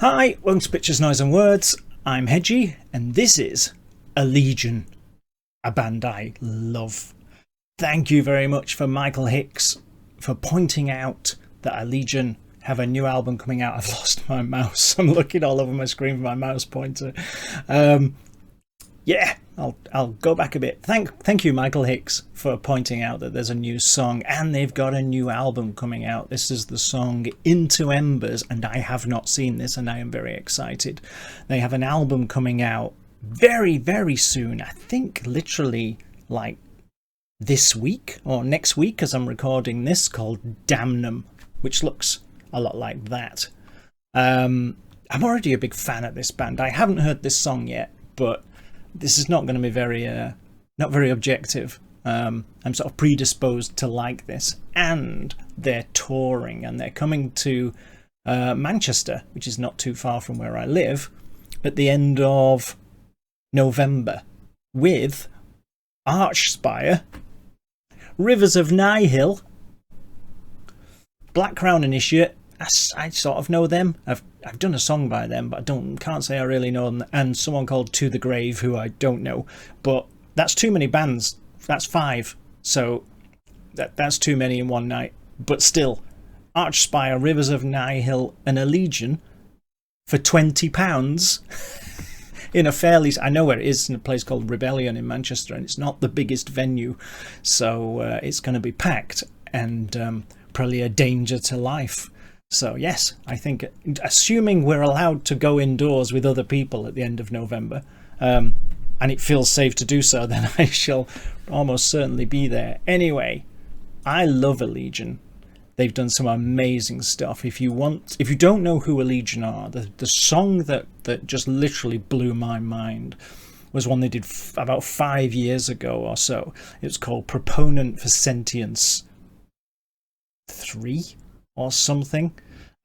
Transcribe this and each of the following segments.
Hi, welcome to Pictures, Noise and Words. I'm Hedgie, and this is Allegaeon, a band I love. Thank you very much for Michael Hicks for pointing out that Allegaeon have a new album coming out. I've lost my mouse. I'm looking all over my screen for my mouse pointer. I'll go back a bit. Thank you, Michael Hicks, for pointing out that there's a new song and they've got a new album coming out. This is the song Into Embers, and I have not seen this and I am very excited. They have an album coming out very, very soon. I think literally like this week or next week as I'm recording this, called Damnum, which looks a lot like that. I'm already a big fan of this band. I haven't heard this song yet, but this is not going to be not very objective. I'm sort of predisposed to like this, and they're touring and they're coming to Manchester, which is not too far from where I live, at the end of November with Archspire, Rivers of Nihil, Black Crown Initiate. I sort of know them. I've done a song by them, but can't say I really know them. And someone called To the Grave, who I don't know. But that's too many bands. That's 5. So that's too many in one night. But still, Archspire, Rivers of Nihil, and Allegaeon for £20 in a fairly... I know where it is, in a place called Rebellion in Manchester, and it's not the biggest venue. So it's going to be packed and probably a danger to life. So yes, I think, assuming we're allowed to go indoors with other people at the end of November, and it feels safe to do so, then I shall almost certainly be there. Anyway, I love Allegaeon. They've done some amazing stuff. If you don't know who Allegaeon are, the song that just literally blew my mind was one they did about 5 years ago or so. It was called Proponent for Sentience 3 or something.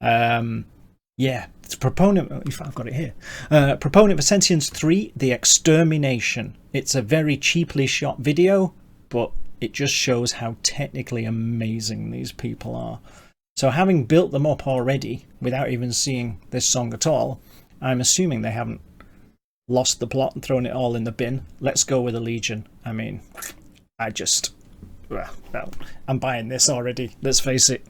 It's Proponent. I've got it here. Proponent for Sentience 3, The Extermination. It's a very cheaply shot video, but it just shows how technically amazing these people are. So having built them up already without even seeing this song at all, I'm assuming they haven't lost the plot and thrown it all in the bin. Let's go with Allegaeon. I mean, I'm buying this already. Let's face it.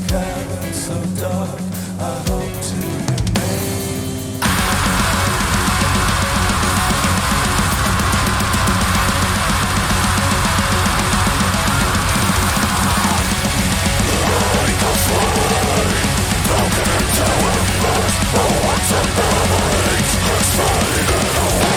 cavern so dark, I hope to remain. Like a flame, broken into embers, the ones and memories has faded away.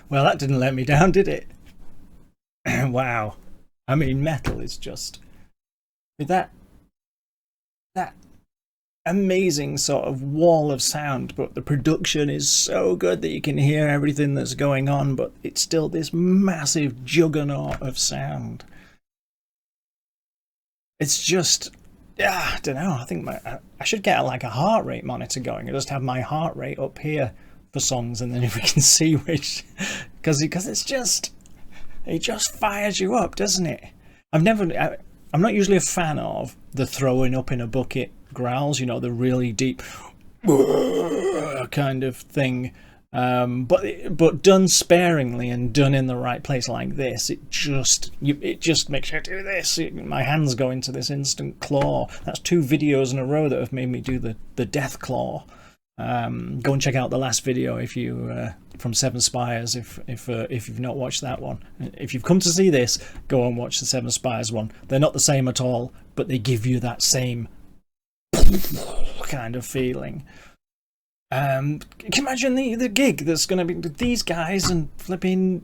Well, that didn't let me down, did it? Wow. I mean, metal is just with that amazing sort of wall of sound, but the production is so good that you can hear everything that's going on, but it's still this massive juggernaut of sound. It's just, I don't know. I think I should get like a heart rate monitor going. I just have my heart rate up here for songs, and then if we can see which, because it just fires you up, doesn't it? I'm not usually a fan of the throwing up in a bucket growls, you know, the really deep kind of thing, but done sparingly and done in the right place like this, it just makes you do this. My hands go into this instant claw. That's 2 videos in a row that have made me do the death claw. Go and check out the last video if you from Seven Spires if you've not watched that one. If you've come to see this, go and watch the Seven Spires one. They're not the same at all, but they give you that same kind of feeling. Can you imagine the gig that's going to be these guys and flipping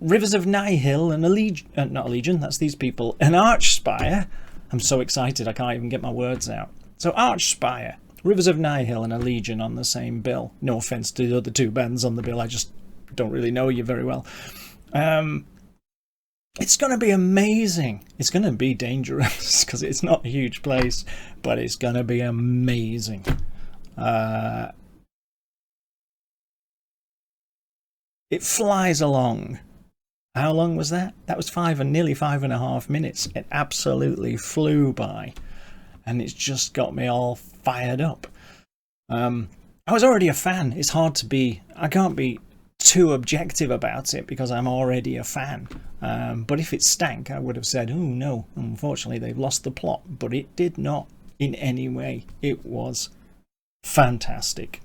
Rivers of Nihil and Allegion, not Allegion, that's these people, and Archspire. I'm so excited I can't even get my words out. So Archspire, Rivers of Nihil and Allegion on the same bill. No offence to the other 2 bands on the bill, I just don't really know you very well. It's going to be amazing. It's going to be dangerous because it's not a huge place, but it's going to be amazing. It flies along. How long was that? That was nearly 5.5 minutes. It absolutely flew by, and it's just got me all fired up. I was already a fan. It's hard to be. I can't be too objective about it because I'm already a fan. But if it stank, I would have said, oh no, unfortunately they've lost the plot. But it did not in any way. It was fantastic.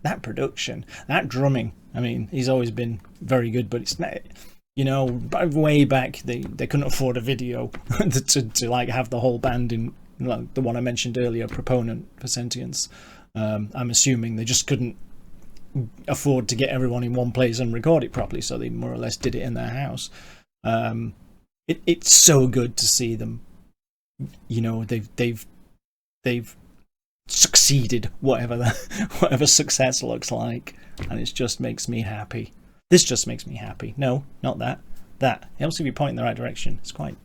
that production, that drumming. I mean, he's always been very good, but it's not, you know, way back they couldn't afford a video to like have the whole band in, like the one I mentioned earlier, Proponent for Sentience. I'm assuming they just couldn't afford to get everyone in one place and record it properly, so they more or less did it in their house. It's so good to see them. You know, they've succeeded, whatever success looks like, and it just makes me happy. This just makes me happy. No, not that. That it helps if you point in the right direction. It's quite.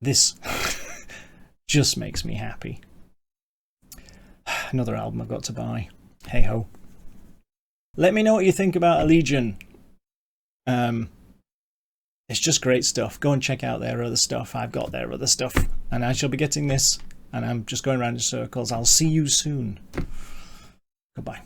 This just makes me happy. Another album I've got to buy. Hey ho. Let me know what you think about Allegaeon. It's just great stuff. Go and check out their other stuff. I've got their other stuff, and I shall be getting this, and I'm just going around in circles. I'll see you soon. Goodbye.